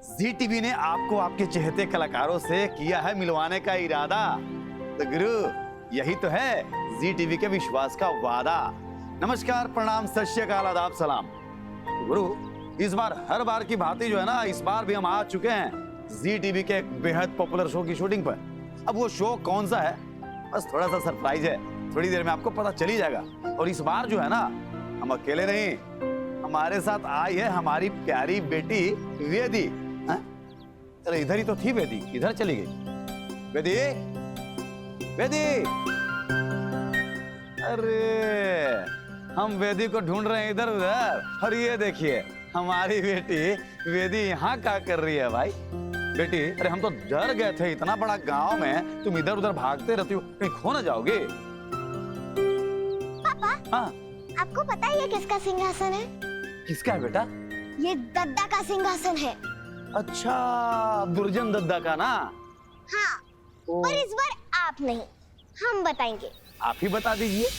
जी TV ने आपको आपके चहेते कलाकारों से किया है मिलवाने का इरादा। तो गुरु यही तो है जी टीवी के विश्वास का वादा। नमस्कार, प्रणाम, सत श्री अकाल, आदाब, सलाम। गुरु इस बार हर बार की भांति जो है ना, इस बार भी हम आ चुके हैं जी टीवी के एक बेहद पॉपुलर शो की शूटिंग पर। अब वो शो कौन सा है बस थोड़ा सा सरप्राइज है, थोड़ी देर में आपको पता चली जाएगा। और इस बार जो है ना, हम अकेले नहीं, हमारे साथ आई है हमारी प्यारी बेटी वेदी। चलो इधर ही तो थी वेदी, इधर चली गई। वेदी, वेदी, अरे हम वेदी को ढूंढ रहे हैं इधर उधर, और ये देखिए हमारी बेटी वेदी यहाँ क्या कर रही है भाई। बेटी, अरे हम तो डर गए थे, इतना बड़ा गांव में तुम इधर उधर भागते रहती हो, कहीं खो ना जाओगे। पापा, हाँ, आपको पता है ये किसका सिंहासन है? किसका है बेटा? ये दद्दा का सिंहासन है। अच्छा, दुर्जन दद्दा का ना? हाँ, पर इस बार आप नहीं, हम बताएंगे। आप ही बता दीजिए।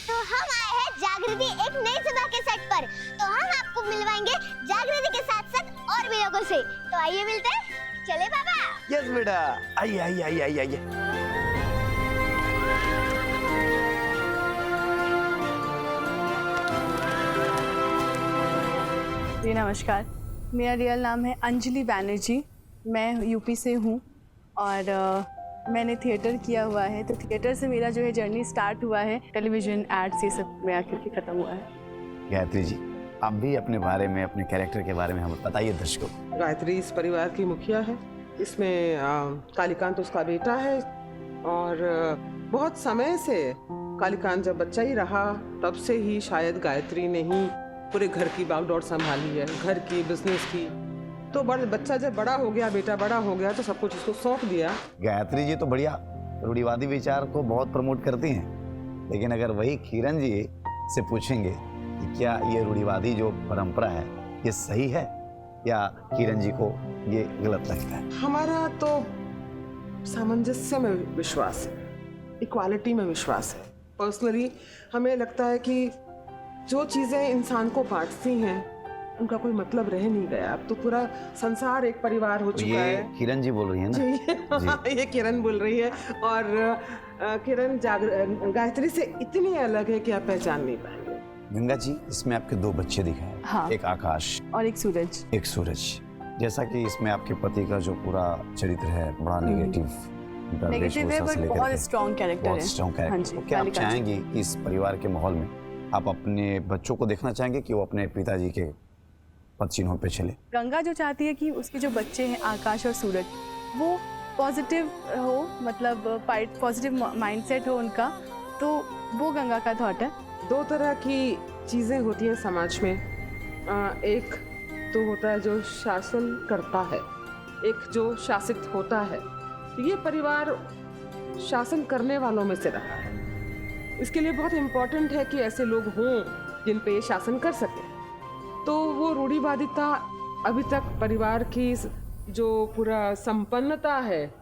तो हम आए हैं जागृति एक नई सुबह के सेट पर, तो हम आपको मिलवाएंगे जागृति के साथ साथ और भी लोगों से। तो आइए मिलते हैं, चले पापा। यस बेटा, आइए आइए आइए आइए आइए। जी नमस्कार, मेरा रियल नाम है अंजलि बैनर्जी। मैं यूपी से हूँ और मैंने थिएटर किया हुआ है। तो थिएटर से मेरा जो है जर्नी स्टार्ट हुआ है, टेलीविजन एड्स ये सब में आकर के ख़त्म हुआ है। गायत्री जी, आप भी अपने बारे में, अपने कैरेक्टर के बारे में हमें बताइए दर्शकों। गायत्री इस परिवार की मुखिया है। इसमें कालीकांत उसका बेटा है और बहुत समय से कालीकांत जब बच्चा ही रहा तब से ही शायद गायत्री ने ही पूरे घर की बागडोर संभाली है, घर की, बिजनेस की। तो बच्चा जब बड़ा हो गया, बेटा बड़ा हो गया, तो सब कुछ उसको सौंप दिया। गायत्री जी तो बढ़िया रूढ़िवादी विचार को बहुत प्रमोट करती हैं, लेकिन अगर वही किरण जी से पूछेंगे कि क्या ये रूढ़िवादी जो परंपरा है ये सही है या किरण जी को ये गलत लगता है? हमारा तो सामंजस्य में विश्वास है, इक्वालिटी में विश्वास है। पर्सनली हमें लगता है कि जो चीज़ें इंसान को बांटती हैं उनका कोई मतलब रह नहीं गया। अब तो पूरा संसार एक परिवार हो चुका है। किरण जी बोल रही है ना? जी। ये किरण बोल रही है और किरण गायत्री से इतनी अलग है कि आप पहचान नहीं पाएंगे। गंगा जी, इसमें आपके दो बच्चे दिखाए। हाँ। एक आकाश और एक सूरज। एक सूरज। जैसा कि इसमें आपके पति का जो पूरा चरित्र है बड़ा नेगेटिव है, बट बहुत स्ट्रॉन्ग कैरेक्टर है। बहुत स्ट्रॉन्ग कैरेक्टर। तो क्या आप चाहेंगी कि इस परिवार के माहौल में आप अपने बच्चों को देखना चाहेंगे कि वो अपने पिताजी के पद चिन्हों पे चले? गंगा जो चाहती है कि उसके जो बच्चे हैं आकाश और सूरज वो पॉजिटिव हो, मतलब पॉजिटिव माइंडसेट हो उनका, तो वो गंगा का थॉट है। दो तरह की चीज़ें होती हैं समाज में। एक तो होता है जो शासन करता है, एक जो शासित होता है। ये परिवार शासन करने वालों में से रहा है। इसके लिए बहुत इम्पोर्टेंट है कि ऐसे लोग हों जिन पे ये शासन कर सके। तो वो रूढ़िवादिता अभी तक परिवार की जो पूरा संपन्नता है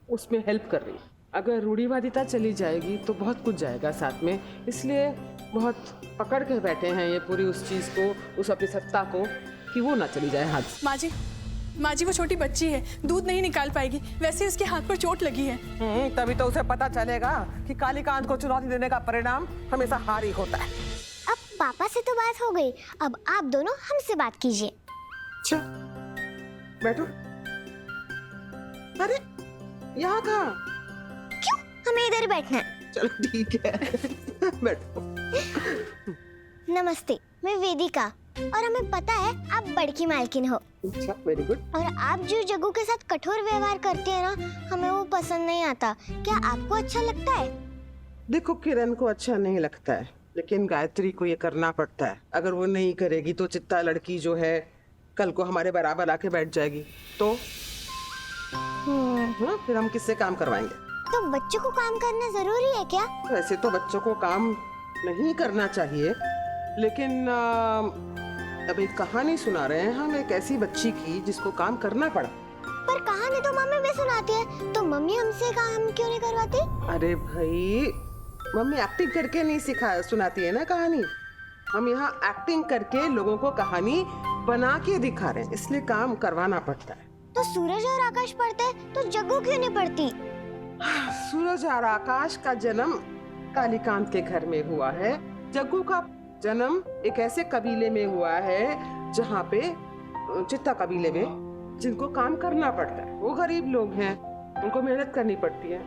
उसमें हेल्प कर रही है। अगर रूढ़िवादिता चली जाएगी तो बहुत कुछ जाएगा साथ में। इसलिए बहुत पकड़ के बैठे हैं ये पूरी उस चीज़ को, उस अपनी सत्ता को, कि वो ना चली जाए हाथ। माँ जी वो छोटी बच्ची है, दूध नहीं निकाल पाएगी, वैसे उसके हाथ पर चोट लगी है। तभी तो उसे पता चलेगा कि कालीकांत को चुनौती देने का परिणाम हमेशा हार ही होता है। अब पापा से तो बात हो गई, अब आप दोनों हमसे बात कीजिए। अच्छा, बैठो। अरे यहाँ कहाँ? क्यों, हमें इधर बैठना है। चलो ठीक है, बैठो। नमस्ते, मैं वेदिका और हमें पता है आप बड़की मालकिन हो। अच्छा, वेरी गुड। और आप जो जग्गू के साथ कठोर व्यवहार करते हैं ना, हमें वो पसंद नहीं आता। क्या आपको अच्छा लगता है? देखो, किरण को अच्छा नहीं लगता है, लेकिन गायत्री को ये करना पड़ता है। अगर वो नहीं करेगी तो चित्ता लड़की जो है कल को हमारे बराबर आके बैठ जाएगी, तो फिर हम किससे काम करवाएंगे? तो बच्चों को काम करना जरूरी है क्या? वैसे तो बच्चों को काम नहीं करना चाहिए, लेकिन अब एक कहानी सुना रहे हैं हम एक ऐसी बच्ची की जिसको काम करना पड़ा। पर कहानी तो मम्मी भी सुनाती है, तो मम्मी हमसे काम क्यों नहीं करवाती? अरे भाई, मम्मी एक्टिंग करके नहीं सुनाती है ना कहानी। हम यहाँ एक्टिंग करके लोगों को कहानी बना के दिखा रहे हैं, इसलिए काम करवाना पड़ता है। तो सूरज और आकाश पढ़ते हैं तो जग्गू क्यों नहीं पढ़ती? सूरज और आकाश का जन्म कालीकांत के घर में हुआ है। जग्गू का जन्म एक ऐसे कबीले में हुआ है जहाँ पे चित्ता कबीले में, जिनको काम करना पड़ता है। वो गरीब लोग हैं, उनको मेहनत करनी पड़ती है।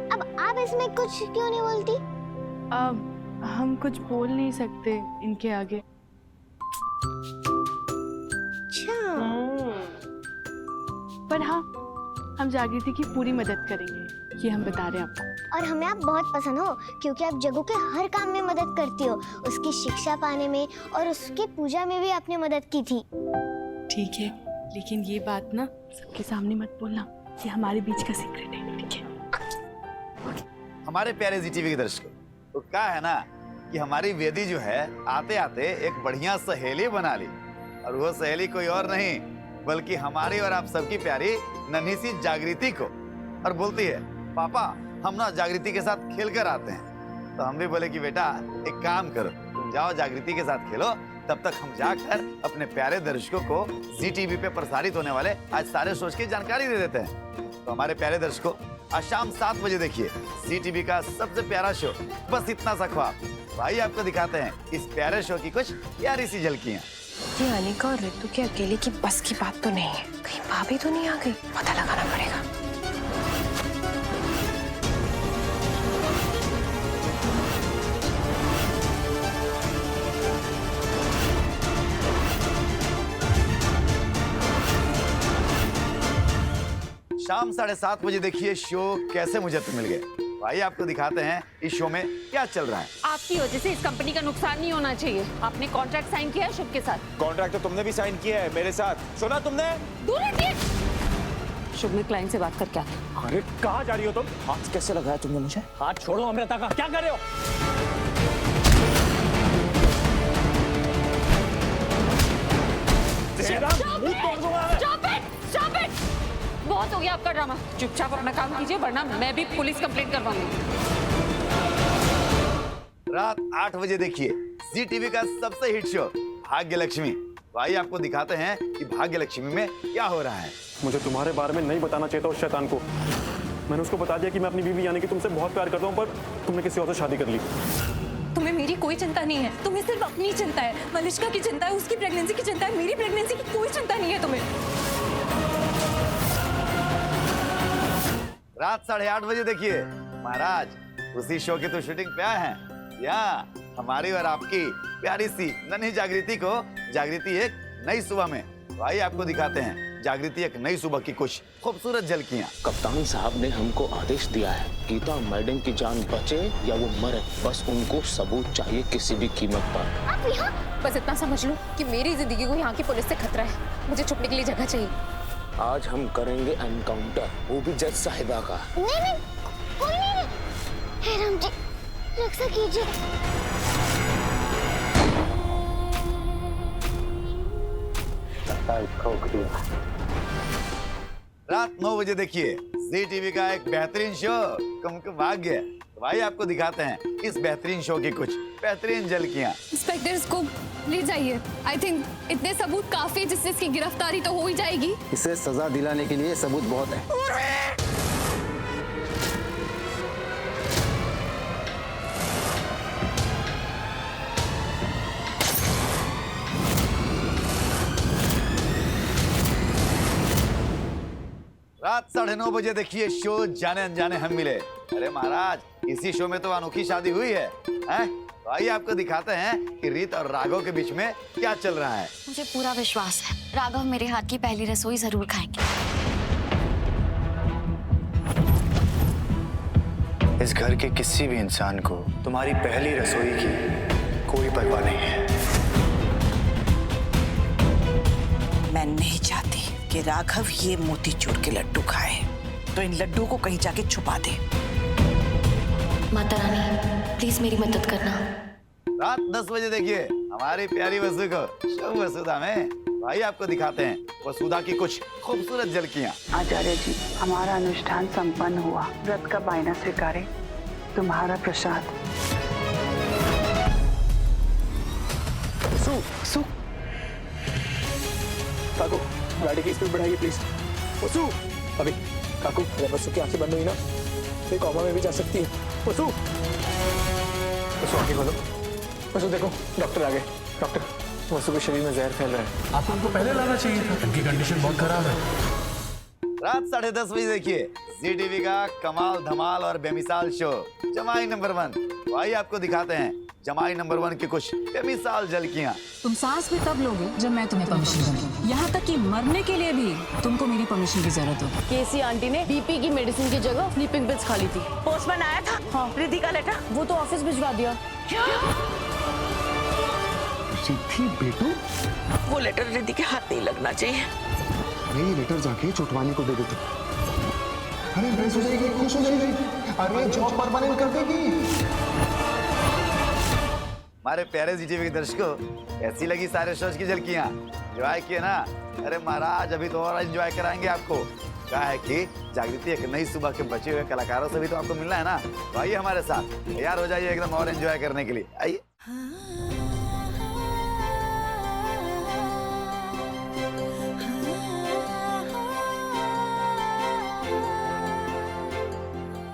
अब आप इसमें कुछ क्यों नहीं बोलती? अब हम कुछ बोल नहीं सकते इनके आगे। अच्छा, पर हाँ, हम जागृति की पूरी मदद करेंगे, ये हम बता रहे हैं आपको। और हमें आप बहुत पसंद हो क्योंकि आप जग्गू के हर काम में मदद करती हो। उसकी शिक्षा पाने में और उसकी पूजा में भी आपने मदद की थी। ठीक है, लेकिन ये बात ना सबके सामने मत बोलना, ये हमारे बीच का सीक्रेट है, ठीक है? हमारे प्यारे जी टीवी के दर्शकों, तो क्या है ना कि हमारी वेदी जो है आते आते एक बढ़िया सहेली बना ली, और वो सहेली कोई और नहीं बल्कि हमारी और आप सबकी प्यारी नन्ही सी जागृति को। और बोलती है, पापा हम ना जागृति के साथ खेल कर आते हैं। तो हम भी बोले कि बेटा एक काम करो, तुम जाओ जागृति के साथ खेलो, तब तक हम जाकर अपने प्यारे दर्शकों को जी टीवी पे प्रसारित होने वाले आज सारे शोज की जानकारी दे देते हैं। तो हमारे प्यारे दर्शकों, आज शाम 7 बजे देखिए जी टीवी का सबसे प्यारा शो बस इतना सा ख्वाब। भाई आपको दिखाते हैं इस प्यारे शो की कुछ प्यारी सी झलकियाँ। ये अनिका और ऋतु के अकेले की बस की बात तो नहीं है, कहीं भाभी तो नहीं आ गई, पता लगाना पड़ेगा। शाम 7:30 बजे देखिए शो कैसे मुझे तुम मिल गए। भाई आपको दिखाते हैं इस शो में क्या चल रहा है। आपकी वजह से इस कंपनी का नुकसान नहीं होना चाहिए। आपने कॉन्ट्रैक्ट साइन किया है शुभ के साथ। कॉन्ट्रैक्ट तो तुमने भी साइन किया है मेरे साथ, सुना तुमने? दूर हटिए। शुभ ने क्लाइंट से बात करके आते। अरे कहाँ जा रही हो तुम? हाथ कैसे लगाया तुमने मुझे? हाथ छोड़ो अमृता का, क्या कर रहे हो? तेरा मुंह तोड़ दूंगा मैं। Stop it! बहुत हो गया आपका ड्रामा। चुपचाप अपना काम कीजिए वरना मैं भी पुलिस कंप्लेंट करवाऊंगी। रात 8 बजे देखिए जी टीवी का सबसे हिट शो भाग्य लक्ष्मी। भाई आपको दिखाते हैं कि भाग्य लक्ष्मी में क्या हो रहा है। मुझे तुम्हारे बारे में नहीं बताना चाहिए था उस शैतान को। मैंने उसको बता दिया कि मैं अपनी बीवी यानी कि तुमसे बहुत प्यार करता हूँ, पर तुमने किसी और से शादी कर ली। तुम्हें मेरी कोई चिंता नहीं है, तुम्हें सिर्फ अपनी चिंता है। मलिष्का की चिंता है, उसकी प्रेगनेंसी की चिंता है, मेरी प्रेगनेंसी की कोई चिंता नहीं है तुम्हें। रात 8:30 बजे देखिए महाराज उसी शो की तो शूटिंग पे आए हैं। यहाँ हमारी और आपकी प्यारी सी नन्ही जागृति को जागृति एक नई सुबह में। भाई आपको दिखाते हैं जागृति एक नई सुबह की कुछ खूबसूरत झलकियाँ। कप्तान साहब ने हमको आदेश दिया है, गीता मैडम की जान बचे या वो मरे, बस उनको सबूत चाहिए किसी भी कीमत पर। आप यहाँ बस इतना समझ लो कि मेरी जिंदगी को यहाँ की पुलिस से खतरा है। मुझे छुपने के लिए जगह चाहिए। आज हम करेंगे एनकाउंटर, वो भी जज साहिबा का। नहीं, कोई नहीं। हे राम जी, रक्षा कीजिए। रात 9 बजे देखिए जी टीवी का एक बेहतरीन शो कुमकुम भाग्य। भाई आपको दिखाते हैं इस बेहतरीन शो की कुछ बेहतरीन झलकियाँ। इंस्पेक्टर इसको ले जाइए। आई थिंक इतने सबूत काफी, जिससे इसकी गिरफ्तारी तो हो ही जाएगी। इसे सजा दिलाने के लिए सबूत बहुत है। रात 9:30 बजे देखिए शो जाने अनजाने हम मिले। अरे महाराज इसी शो में तो अनोखी शादी हुई है, हैं? तो आइए आपको दिखाते हैं कि रीत और राघव के बीच में क्या चल रहा है। मुझे पूरा विश्वास है राघव मेरे हाथ की पहली रसोई जरूर खाएंगे। इस घर के किसी भी इंसान को तुम्हारी पहली रसोई की कोई परवाह नहीं है। मैं नहीं चाहती कि राघव ये मोतीचूर के लड्डू खाए, तो इन लड्डू को कहीं जाके छुपा दे। माता रानी प्लीज मेरी मदद करना। रात 10 बजे देखिए हमारी प्यारी वसु को शो वसुधा में। भाई आपको दिखाते हैं वसुधा की कुछ खूबसूरत झलकियाँ। आचार्य जी, हमारा अनुष्ठान संपन्न हुआ। व्रत का बायना स्वीकारें, तुम्हारा प्रसाद। काकू गाड़ी की स्पीड बढ़ाइए प्लीज। वसु अभी काकू, अगर वसु की आंखें बंद हुई ना तो ये कोमा में भी जा सकती है। वसु वसु आंखें खोलो। वसु देखो डॉक्टर आ गए। डॉक्टर, वसु के शरीर में जहर फैल रहा है। आपको उनको पहले लाना चाहिए था, उनकी कंडीशन बहुत खराब है। रात 10:30 बजे देखिए जी टीवी का कमाल धमाल और बेमिसाल शो जमाई नंबर 1। तो आइए आपको दिखाते हैं जमाई नंबर 1 की कुछ बेमिसाल झलकियां। तुम सांस भी तब लोगे जब मैं तुम्हें परमिशन दूंगी। यहाँ तक कि मरने के लिए भी तुमको मेरी परमिशन की जरूरत होगी। केसी आंटी ने बीपी की मेडिसिन की जगह स्लीपिंग पिल्स खा ली थी। पोस्टमैन आया था। हाँ, रिद्धि का लेटर वो तो ऑफिस भिजवा दिया। सिद्धि बेटू, वो लेटर रिद्धि के हाथ नहीं लगना चाहिए। अरे ये लेटर जाके चोटवानी को दे देते। अरे इम्प्रेस हो जाएगी, खुश हो जाएगी। अरे जॉब परमानेंट कर देगी। हमारे प्यारे जी टीवी के दर्शकों, ऐसी लगी सारे शोज की झलकियां? एंजॉय किए ना? अरे महाराज, अभी तो और एंजॉय कराएंगे आपको। क्या है कि जागृति एक नई सुबह के बचे हुए कलाकारों से भी तो आपको मिलना है ना। तो आइए हमारे साथ, तैयार हो जाइए एकदम और एंजॉय करने के लिए। आइए।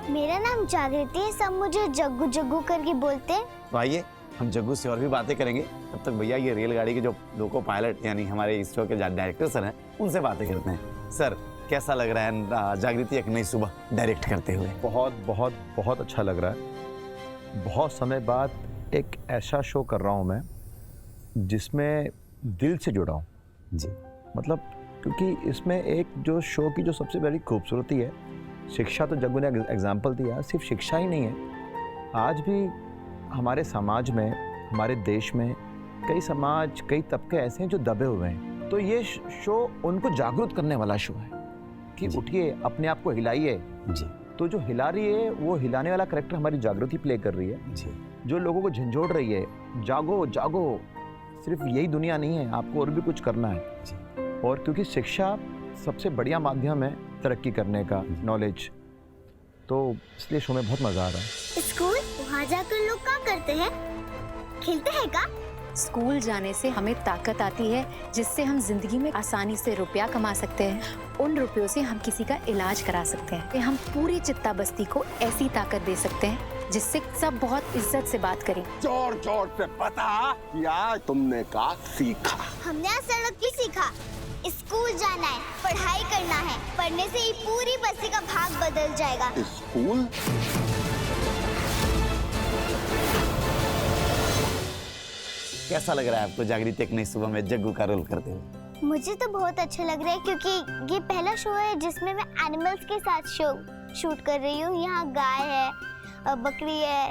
मेरा नाम जागृति है, सब मुझे जग्गू जग्गू करके बोलते हैं। तो आइए हम जग्गू से और भी बातें करेंगे। तब तक भैया ये रेलगाड़ी के जो लोको पायलट यानी हमारे इस शो के डायरेक्टर सर हैं, उनसे बातें करते हैं। सर, कैसा लग रहा है जागृति एक नई सुबह डायरेक्ट करते हुए? बहुत बहुत बहुत अच्छा लग रहा है। बहुत समय बाद एक ऐसा शो कर रहा हूँ मैं जिसमें दिल से जुड़ा हूँ जी। मतलब क्योंकि इसमें एक जो शो की जो सबसे बड़ी खूबसूरती है, शिक्षा तो जग्गू ने एग्जाम्पल दिया, सिर्फ शिक्षा ही नहीं है। आज भी हमारे समाज में, हमारे देश में कई समाज, कई तबके ऐसे हैं जो दबे हुए हैं। तो ये शो उनको जागरूक करने वाला शो है कि उठिए, अपने आप को हिलाइए जी। तो जो हिला रही है, वो हिलाने वाला कैरेक्टर हमारी जागृति प्ले कर रही है जी। जो लोगों को झंझोड़ रही है, जागो जागो, सिर्फ यही दुनिया नहीं है, आपको और भी कुछ करना है जी। और क्योंकि शिक्षा सबसे बढ़िया माध्यम है तरक्की करने का, नॉलेज, तो इसलिए शो में बहुत मजा आ रहा है। स्कूल, वहाँ जाकर लोग क्या करते हैं? खेलते हैं का? स्कूल जाने से हमें ताकत आती है जिससे हम जिंदगी में आसानी से रुपया कमा सकते हैं। उन रुपयों से हम किसी का इलाज करा सकते हैं। हम पूरी चित्ता बस्ती को ऐसी ताकत दे सकते हैं जिससे सब बहुत इज्जत से बात करें। जोर जोर से पता क्या तुमने का सीखा? हमने आज सड़क की सीखा। स्कूल जाना है, पढ़ाई करना है। पढ़ने से ही पूरी बस्ती का भाग बदल जाएगा। स्कूल? कैसा लग रहा है आपको जागृति एक नई सुबह में जग्गू का रोल करते हुए? मुझे तो बहुत अच्छा लग रहा है क्योंकि ये पहला शो है जिसमें मैं एनिमल्स के साथ शूट कर रही हूँ। यहाँ गाय है, बकरी है,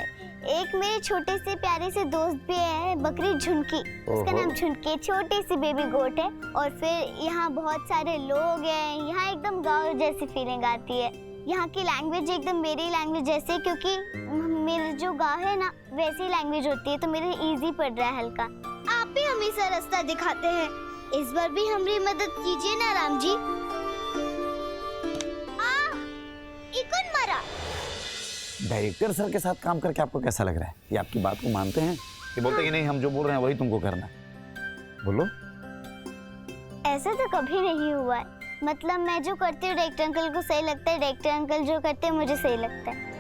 एक मेरे छोटे से प्यारे से दोस्त भी है, बकरी झुनकी, उसका नाम झुनकी, छोटी सी बेबी गोट है। और फिर यहाँ बहुत सारे लोग हैं। यहाँ एकदम गाँव जैसी फीलिंग आती है। यहाँ की लैंग्वेज एकदम मेरी लैंग्वेज जैसे, क्योंकि मेरे जो गाँव है ना वैसी लैंग्वेज होती है, तो मेरे इजी पड़ रहा है हल्का। आप भी हमेशा रास्ता दिखाते हैं, इस बार भी हमारी मदद कीजिए ना राम जी। कौन मारा? डायरेक्टर सर के साथ काम करके आपको कैसा लग रहा है? ये आपकी बात को मानते हैं कि बोलते हैं कि नहीं, हम जो बोल रहे हैं वही तुमको करना है? बोलो। ऐसा तो कभी नहीं हुआ है। मतलब मैं जो करती हूँ डायरेक्टर अंकल को सही लगता है, डायरेक्टर अंकल जो करते हैं मुझे सही लगता है।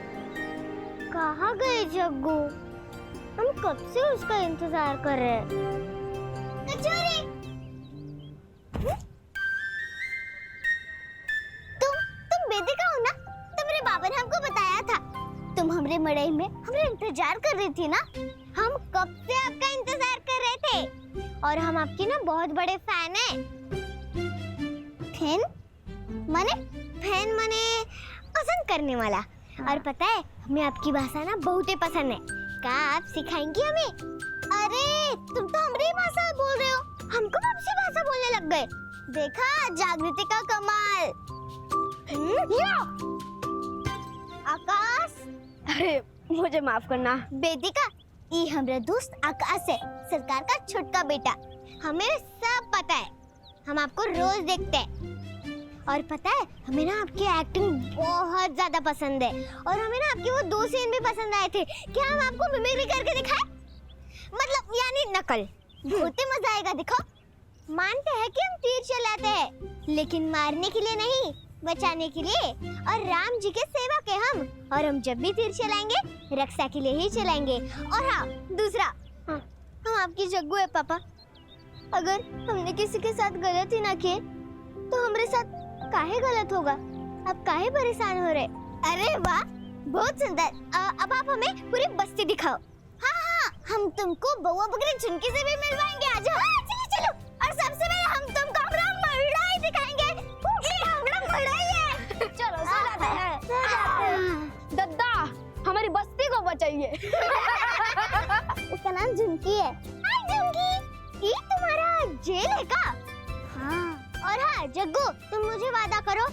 कहाँ गए जग्गू? हम कब से उसका इंतजार कर रहे हैं। तुम वेदिका हो ना? तो मेरे बाबा ने हमको बताया था। तुम हमारे मड़ई में हमारे इंतजार कर रही थी ना? हम कब से आपका इंतजार कर रहे थे और हम आपकी ना बहुत बड़े फैन हैं। फैन माने पसंद करने वाला। और पता है हमें आपकी भाषा ना बहुत ही पसंद है। क्या आप सिखाएंगी हमें? अरे तुम तो हमारी भाषा बोल रहे हो, हमको आपसी भाषा बोलने लग गए। देखा जागृति का कमाल। आकाश, अरे मुझे माफ करना। वेदिका, ये हमारा दोस्त आकाश है, सरकार का छोटका बेटा। हमें सब पता है, हम आपको रोज देखते हैं। और पता है हमें ना आपकी एक्टिंग बहुत ज्यादा पसंद है। और हमें ना आपके वो 2 सीन भी पसंद आए थे। क्या हम आपको मिमिक्री करके दिखाएं? मतलब यानी नकल। बहुत ही मजा आएगा, दिखाओ। मानते हैं कि हम तीर चलाते हैं, लेकिन मारने के लिए नहीं, बचाने के लिए। और राम जी के सेवक हैं हम, और हम जब भी तीर चलाएंगे रक्षा के लिए ही चलाएंगे। और हाँ, दूसरा, हम आपकी जग्गू है पापा। अगर हमने किसी के साथ गलत ही ना किए तो हमारे साथ काहे गलत होगा? आप काहे परेशान हो रहे? अरे वाह, बहुत सुंदर। अब आप हमें पूरी बस्ती दिखाओ। हाँ, हम तुमको बउआ बकरी झुनकी से भी मिलवाएंगे। आ जाओ। चलो चलो। और सबसे पहले हम तुमको हमारा मड़ाई दिखाएंगे। ये हमारा मड़ाई है। चलो सो जाते हैं। दद्दा, हमारी बस्ती को बचाइए। उसका नाम झुनकी है। हाय झुनकी, ये तुम्हारा जेल है का? हाँ। और हाँ जग्गू, तुम मुझे वादा करो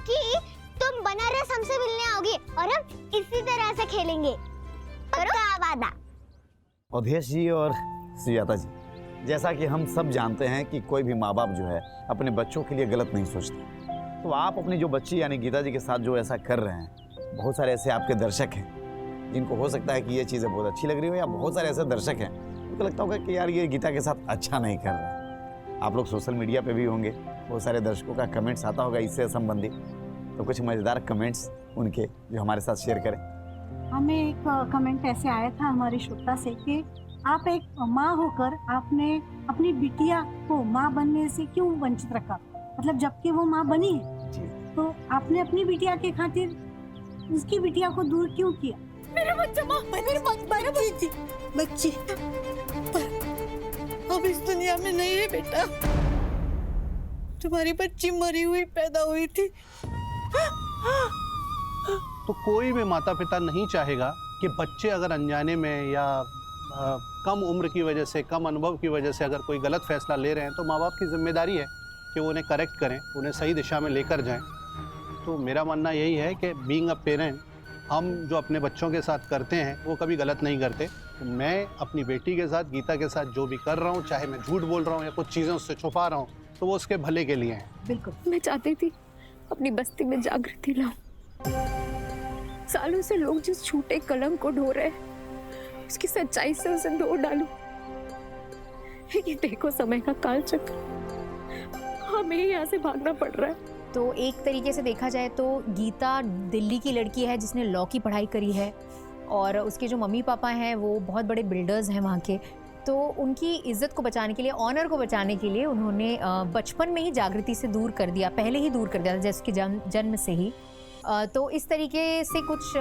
कि तुम बनारस हमसे मिलने आओगे और हम इसी तरह से खेलेंगे। करो वादा। अवधेश जी और सुजाता जी, जैसा कि हम सब जानते हैं कि कोई भी माँ बाप जो है अपने बच्चों के लिए गलत नहीं सोचते। तो आप अपनी जो बच्ची यानी गीता जी के साथ जो ऐसा कर रहे हैं, बहुत सारे ऐसे आपके दर्शक हैं जिनको हो सकता है कि ये चीज़ें बहुत अच्छी लग रही हो, या बहुत सारे ऐसे दर्शक हैं उनको लगता होगा कि यार ये गीता के साथ अच्छा नहीं कर रहा है। आप लोग सोशल मीडिया पे भी होंगे, बहुत सारे दर्शकों का कमेंट्स आता होगा इससे संबंधित, तो कुछ मज़ेदार कमेंट्स उनके जो हमारे साथ शेयर करें। हमें एक कमेंट ऐसे आया था हमारी श्रोता से कि आप एक माँ होकर आपने अपनी बिटिया को माँ बनने से क्यों वंचित रखा? मतलब जबकि वो माँ बनी है तो आपने अपनी बिटिया के खातिर उसकी बिटिया को दूर क्यों किया? मेरा बच्चा माँ बच्ची अब इस दुनिया में नहीं है बेटा। तुम्हारी बच्ची मरी हुई पैदा हुई थी। तो कोई भी माता पिता नहीं चाहेगा कि बच्चे अगर अनजाने में या कम उम्र की वजह से, कम अनुभव की वजह से अगर कोई गलत फैसला ले रहे हैं, तो माँ बाप की जिम्मेदारी है कि वो उन्हें करेक्ट करें, उन्हें सही दिशा में लेकर जाएं। तो मेरा मानना यही है कि बीइंग अ पेरेंट, हम जो अपने बच्चों के साथ करते हैं वो कभी गलत नहीं करते। तो मैं अपनी बेटी के साथ, गीता के साथ जो भी कर रहा हूँ, चाहे मैं झूठ बोल रहा हूँ या कुछ चीज़ें उससे छुपा रहा हूँ, तो वो उसके भले के लिए है। बिल्कुल। मैं चाहती थी अपनी बस्ती में जागृति लाऊं। सालों से लोग जिस झूठे कलंक को ढो रहे हैं, उसकी सच्चाई से उसे धो डालूं। ये देखो समय का काल चक्र, हमें यहाँ से भागना पड़ रहा है। तो एक तरीके से देखा जाए तो गीता दिल्ली की लड़की है जिसने लॉ की पढ़ाई करी है, और उसके जो मम्मी पापा हैं वो बहुत बड़े बिल्डर्स हैं वहाँ के। तो उनकी इज्जत को बचाने के लिए, ऑनर को बचाने के लिए उन्होंने बचपन में ही जागृति से दूर कर दिया, पहले ही दूर कर दिया था, जैसे कि जन्म से ही। तो इस तरीके से कुछ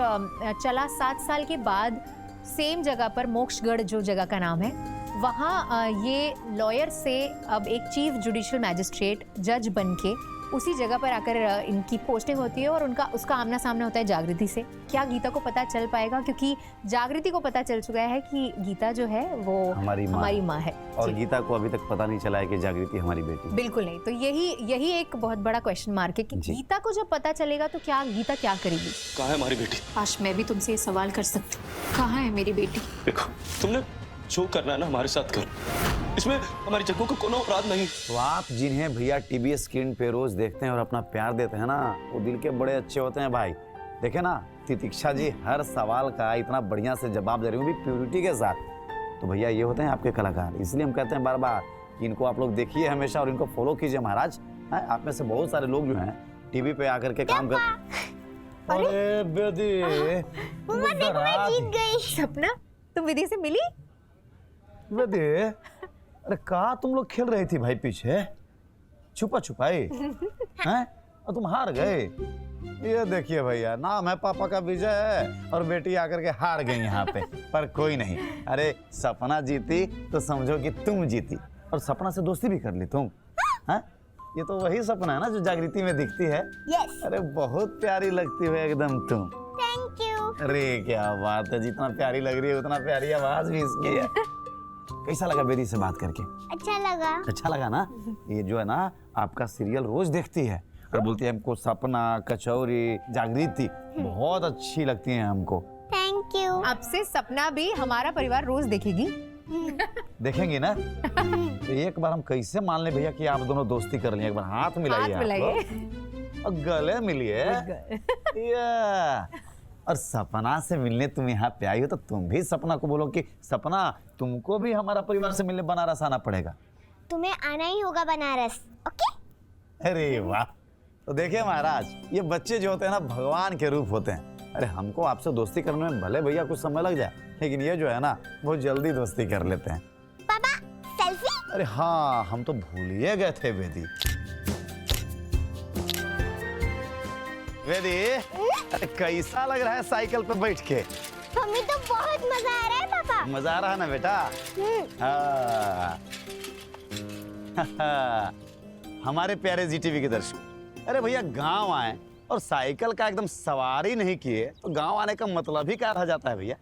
चला। 7 साल के बाद सेम जगह पर, मोक्षगढ़ जो जगह का नाम है, वहाँ ये लॉयर से अब एक चीफ जुडिशियल मैजिस्ट्रेट जज बन के उसी जगह पर आकर इनकी पोस्टिंग होती है, और उसका आमना सामना होता है जागृति से। क्या गीता को पता चल पाएगा? क्योंकि जागृति को पता चल चुका है कि गीता जो है वो हमारी माँ है, और गीता को अभी तक पता नहीं चला है कि जागृति हमारी बेटी। बिल्कुल नहीं। तो यही एक बहुत बड़ा क्वेश्चन मार्क है कि गीता को जब पता चलेगा तो क्या गीता क्या करेगी? कहाँ है हमारी बेटी? काश मैं भी तुमसे ये सवाल कर सकती हूँ, कहाँ है मेरी बेटी? देखो, तुमने जो करना है ना हमारे साथ कर, इसमें हमारी जग्गू को कोनो अपराध नहीं। तो आप जिन्हें भैया टीवी स्क्रीन पे रोज देखते हैं और अपना प्यार देते हैं ना, वो दिल के बड़े अच्छे होते हैं भाई। देखे ना, तितिक्षा जी हर सवाल का इतना बढ़िया से जवाब दे रही हूँ, भी प्योरिटी के साथ। तो भैया ये होते हैं आपके कलाकार, इसलिए हम कहते हैं बार बार कि इनको आप लोग देखिए हमेशा और इनको फॉलो कीजिए महाराज। आप में से बहुत सारे लोग जो हैं टीवी पे आकर के काम कर। अरे बेदी, जीत गई। सपना, तुम विधि से मिली? बेदी, अरे कहा तुम लोग खेल रही थी भाई पीछे, छुपा छुपाई हैं, और तुम हार गए। ये देखिए भैया, नाम है पापा का विजय है और बेटी आकर के हार गई यहाँ पे। पर कोई नहीं, अरे सपना जीती तो समझो कि तुम जीती, और सपना से दोस्ती भी कर ली तुम। हैं? ये तो वही सपना है ना जो जागृति में दिखती है। यस। अरे बहुत प्यारी लगती है एकदम तुम। Thank you. अरे क्या बात है, जितना प्यारी लग रही है उतना प्यारी आवाज भी इसकी है। कैसा लगा बेदी से बात करके? अच्छा लगा। अच्छा लगा ना? ये जो है ना आपका सीरियल रोज देखती है और बोलती है हमको सपना, कचौरी, जागृति बहुत अच्छी लगती है हमको। Thank you. अब से सपना भी हमारा परिवार रोज देखेगी। देखेंगे ना? तो एक बार हम कैसे मान ले भैया कि आप दोनों दोस्ती कर लिए, एक बार हाथ मिलाइए और गले मिलिए। और सपना से मिलने तुम यहाँ पे आई हो तो तुम भी सपना को बोलो कि सपना तुमको भी हमारा परिवार से मिलने बनारस आना पड़ेगा। तुम्हें आना ही होगा बनारस, ओके? अरे वाह। तो देखिए महाराज, ये बच्चे जो होते हैं ना भगवान के रूप होते हैं। अरे हमको आपसे दोस्ती करने में भले भैया कुछ समय लग जाए, लेकिन ये जो है ना बहुत जल्दी दोस्ती कर लेते हैं। पापा सेल्फी? अरे हाँ, हम तो भूल ही गए थे बेदी। बेदी, अरे कैसा लग रहा है साइकिल पे बैठ के? हमें तो बहुत मजा आ रहा है पापा। मजा आ रहा है ना बेटा? हाँ। हमारे प्यारे जीटीवी के दर्शक, अरे भैया गांव आए और साइकिल का एकदम सवारी नहीं किए तो गांव आने का मतलब ही क्या रह जाता है भैया?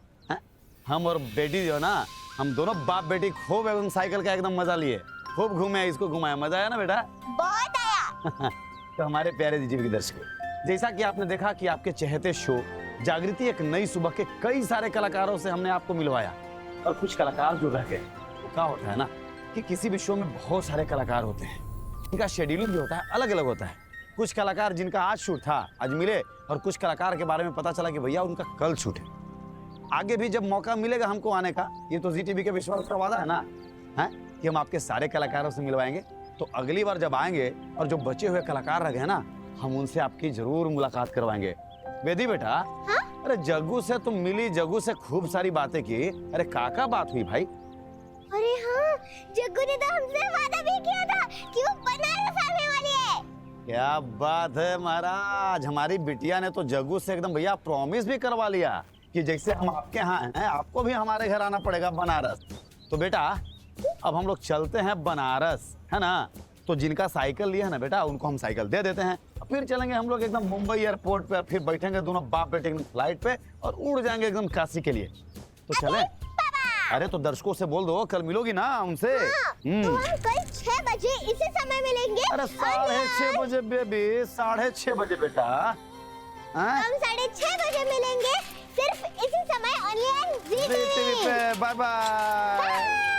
हम और बेटी जो ना, हम दोनों बाप बेटी खूब एकदम साइकिल का एकदम मजा लिए, खूब घूमे, इसको घुमाया। मजा आया ना बेटा? बहुत आया। तो हमारे प्यारे जीटीवी के दर्शक, जैसा कि आपने देखा कि आपके चहेते शो जागृति एक नई सुबह के कई सारे कलाकारों से हमने आपको मिलवाया, और कुछ कलाकार जो रह गए, तो क्या होता है ना कि किसी भी शो में बहुत सारे कलाकार होते हैं, इनका शेड्यूलिंग जो होता है अलग अलग होता है। कुछ कलाकार जिनका आज शूट था आज मिले, और कुछ कलाकार के बारे में पता चला कि भैया उनका कल शूट है। आगे भी जब मौका मिलेगा हमको आने का, ये तो जीटीवी के विश्वास का वादा है ना, है कि हम आपके सारे कलाकारों से मिलवाएंगे। तो अगली बार जब आएंगे और जो बचे हुए कलाकार रह गए ना, हम उनसे आपकी जरूर मुलाकात करवाएंगे। बेदी बेटा, हाँ? अरे जग्गू से तुम मिली, जग्गू से खूब सारी बातें की, अरे काका बात हुई भाई? अरे हाँ, जग्गू ने तो हमसे वादा भी किया था कि वो बनारस आने वाली है। क्या बात है महाराज, हमारी बिटिया ने तो जग्गू से एकदम भैया प्रॉमिस भी करवा लिया कि जैसे हम आपके यहाँ हैं, आपको भी हमारे घर आना पड़ेगा बनारस। तो बेटा अब हम लोग चलते हैं बनारस, है ना? तो जिनका साइकिल लिया है ना बेटा, उनको हम साइकिल दे देते हैं, फिर चलेंगे हम लोग एकदम मुंबई एयरपोर्ट पे, फिर बैठेंगे दोनों बाप बेटे फ्लाइट पे और उड़ जाएंगे एकदम काशी के लिए। तो चलें? अरे तो दर्शकों से बोल दो, कल मिलोगी ना उनसे? तो हम कल 6 बजे इसी समय मिलेंगे। अरे 6:30 बजे बेबी, 6:30 बजे बेटा। हम 6:30 बजे मिलेंगे, सिर्फ इसी समय, ओनली ऑन जी टीवी पे। Bye bye.